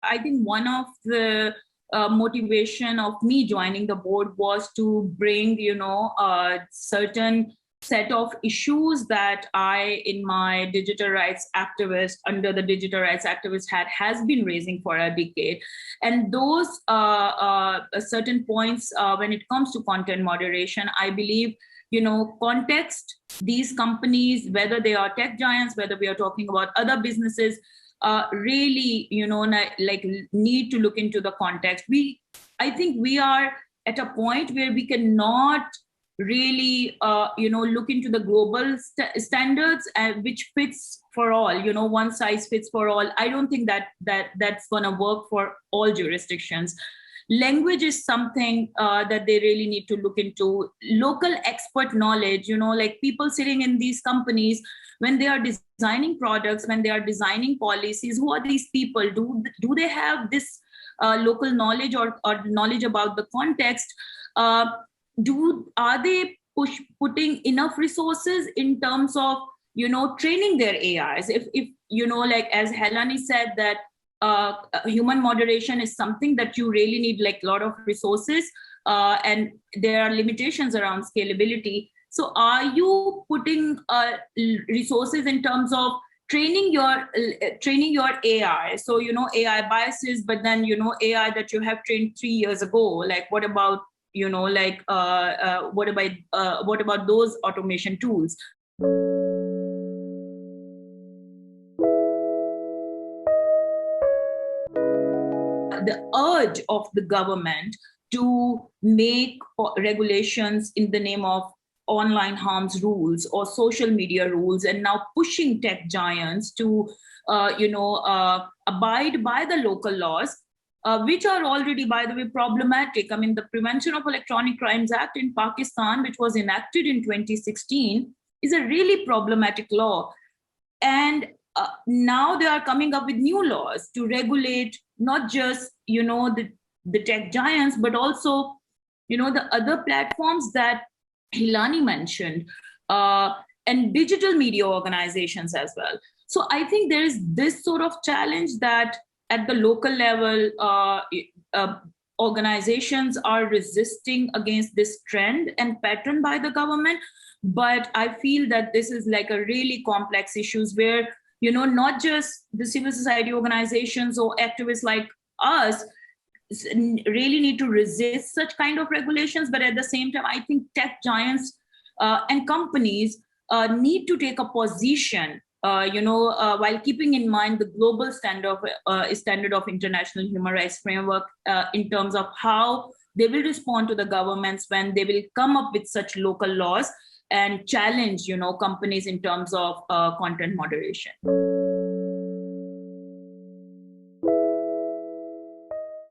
I think one of the motivation of me joining the board was to bring, a certain set of issues that I, in my digital rights activist, under the digital rights activist hat, has been raising for a decade. And those certain points, when it comes to content moderation, I believe, context, these companies, whether they are tech giants, whether we are talking about other businesses, really, like need to look into the context. I think we are at a point where we cannot really, look into the global standards, which fits for all. One size fits for all. I don't think that's going to work for all jurisdictions. Language is something that they really need to look into. Local expert knowledge, like people sitting in these companies, when they are designing products, when they are designing policies, who are these people? Do they have this local knowledge or knowledge about the context? Are they putting enough resources in terms of, training their AIs? If like as Helani said, that human moderation is something that you really need like a lot of resources, and there are limitations around scalability. So are you putting resources in terms of training your AI? So, AI biases, but then, AI that you have trained 3 years ago, like what about, what about those automation tools? The urge of the government to make regulations in the name of online harms rules or social media rules, and now pushing tech giants to, abide by the local laws, which are already, by the way, problematic. I mean, the Prevention of Electronic Crimes Act in Pakistan, which was enacted in 2016, is a really problematic law. And now they are coming up with new laws to regulate not just, the tech giants, but also, the other platforms that Hilani mentioned, and digital media organizations as well. So I think there is this sort of challenge that at the local level, organizations are resisting against this trend and pattern by the government. But I feel that this is like a really complex issues where, not just the civil society organizations or activists like us really need to resist such kind of regulations, but at the same time, I think tech giants and companies need to take a position, while keeping in mind the global standard of international human rights framework, in terms of how they will respond to the governments when they will come up with such local laws and challenge, companies in terms of content moderation.